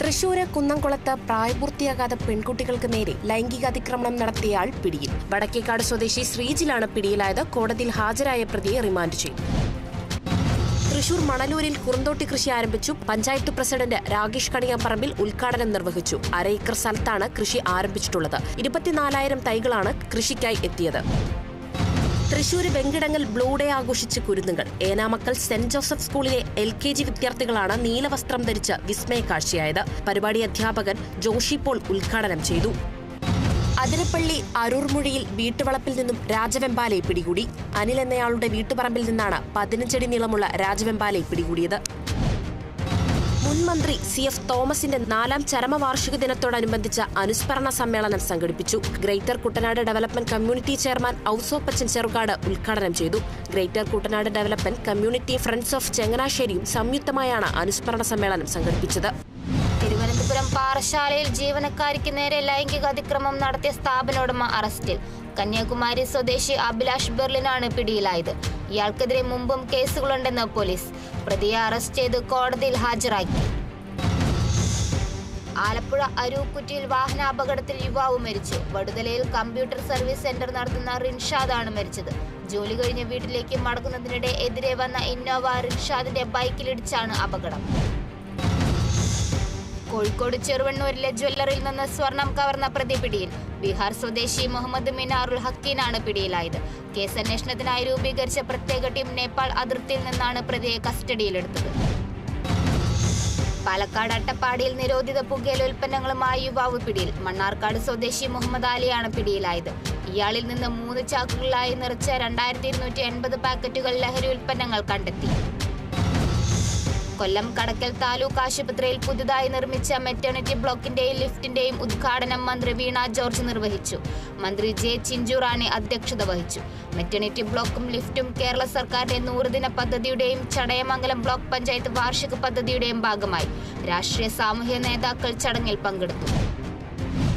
തൃശൂര് കുന്നംകുളത്ത് പ്രായപൂർത്തിയാകാത്ത പെൺകുട്ടികൾക്ക് നേരെ ലൈംഗികാതിക്രമണം നടത്തിയയാൾ പിടിയിൽ. വടക്കേക്കാട് സ്വദേശി ശ്രീജിലാണ് പിടിയിലായത്. കോടതിയിൽ ഹാജരായ പ്രതിയെ റിമാൻഡ് ചെയ്തു. തൃശൂർ മണലൂരിൽ കുറുന്തോട്ടി കൃഷി ആരംഭിച്ചു. പഞ്ചായത്ത് പ്രസിഡന്റ് രാകേഷ് കണിയാപ്പറമ്പിൽ ഉദ്ഘാടനം നിർവഹിച്ചു. 1/2 ഏക്കർ സ്ഥലത്താണ് കൃഷി ആരംഭിച്ചിട്ടുള്ളത്. 24,000 തൈകളാണ് കൃഷിക്കായി എത്തിയത്. തൃശൂർ വെങ്കിടങ്ങൽ ബ്ലൂ ഡേ ആഘോഷിച്ച് കുരുന്നുകൾ. ഏനാമക്കൽ സെന്റ് ജോസഫ് സ്കൂളിലെ LKG വിദ്യാർത്ഥികളാണ് നീലവസ്ത്രം ധരിച്ച് വിസ്മയ കാഴ്ചയായത്. പരിപാടി അധ്യാപകൻ ജോഷി പോൾ ഉദ്ഘാടനം ചെയ്തു. അതിരപ്പള്ളി അരൂർമുഴിയിൽ വീട്ടുവളപ്പിൽ നിന്നും രാജവെമ്പാലയെ പിടികൂടി. അനിൽ എന്നയാളുടെ വീട്ടുപറമ്പിൽ നിന്നാണ് 15 അടി നീളമുള്ള രാജവെമ്പാലയെ പിടികൂടിയത്. മുൻ മന്ത്രി CF തോമസിന്റെ 4ാം ചരമവാർഷിക ദിനത്തോടനുബന്ധിച്ച അനുസ്മരണ സമ്മേളനം സംഘടിപ്പിച്ചു. Greater Kuttanad Development Community chairman Ouseppachan Cherukad ഉദ്ഘാടനം ചെയ്തു. Greater Kuttanad Development Community Friends of ചങ്ങനാശ്ശേരിയും സംയുക്തമായാണ് അനുസ്മരണ സമ്മേളനം സംഘടിപ്പിച്ചത്. തിരുവനന്തപുരം പാറശാലയിൽ ജീവനക്കാരിക്ക് നേരെ ലൈംഗിക അതിക്രമം നടത്തിയ സ്ഥാപന ഉടമ അറസ്റ്റിൽ. കന്യാകുമാരി സ്വദേശി അഭിലാഷ് ബെർലിനാണ് പിടിയിലായത്. ഇയാൾക്കെതിരെ മുമ്പും കേസുകളുണ്ടെന്ന് പോലീസ്. പ്രതിയെ അറസ്റ്റ് ചെയ്ത് കോടതിയിൽ ഹാജരാക്കി. ആലപ്പുഴ അരൂക്കുറ്റിയിൽ വാഹനാപകടത്തിൽ യുവാവ് മരിച്ചു. വടുതലയിൽ കമ്പ്യൂട്ടർ സർവീസ് സെന്റർ നടത്തുന്ന റിൻഷാദാണ് മരിച്ചത്. ജോലി കഴിഞ്ഞ് വീട്ടിലേക്ക് മടങ്ങുന്നതിനിടെ എതിരെ വന്ന ഇന്നോവ റിൻഷാദിന്റെ ബൈക്കിലിടിച്ചാണ് അപകടം. കോഴിക്കോട് ചെറുവണ്ണൂരിലെ ജ്വല്ലറിയിൽ നിന്ന് സ്വർണം കവർന്ന പ്രതി പിടിയിൽ. ബീഹാർ സ്വദേശി മുഹമ്മദ് മിനാറുൽ ഹക്കീനാണ് പിടിയിലായത്. കേസ് അന്വേഷണത്തിനായി രൂപീകരിച്ച പ്രത്യേക ടീം നേപ്പാൾ അതിർത്തിയിൽ നിന്നാണ് പ്രതിയെ കസ്റ്റഡിയിലെടുത്തത്. പാലക്കാട് അട്ടപ്പാടിയിൽ നിരോധിത പുകയില ഉൽപ്പന്നങ്ങളുമായി യുവാവ് പിടിയിൽ. മണ്ണാർക്കാട് സ്വദേശി മുഹമ്മദ് അലിയാണ് പിടിയിലായത്. ഇയാളിൽ നിന്ന് 3 ചാക്കുകളിലായി നിറച്ച 2280 പാക്കറ്റുകൾ ലഹരി ഉൽപ്പന്നങ്ങൾ കണ്ടെത്തി. കൊല്ലം കടക്കൽ താലൂക്ക് ആശുപത്രിയിൽ പുതുതായി നിർമ്മിച്ച മെറ്റേണിറ്റി ബ്ലോക്കിന്റെയും ലിഫ്റ്റിന്റെയും ഉദ്ഘാടനം മന്ത്രി വീണ ജോർജ് നിർവഹിച്ചു. മന്ത്രി ജെ ചിഞ്ചുറാണി അധ്യക്ഷത വഹിച്ചു. മെറ്റേണിറ്റി ബ്ലോക്കും ലിഫ്റ്റും കേരള സർക്കാരിന്റെ 100 ദിന പദ്ധതിയുടെയും ചടയമംഗലം ബ്ലോക്ക് പഞ്ചായത്ത് വാർഷിക പദ്ധതിയുടെയും ഭാഗമായി രാഷ്ട്രീയ സാമൂഹ്യ നേതാക്കൾ ചടങ്ങിൽ പങ്കെടുത്തു.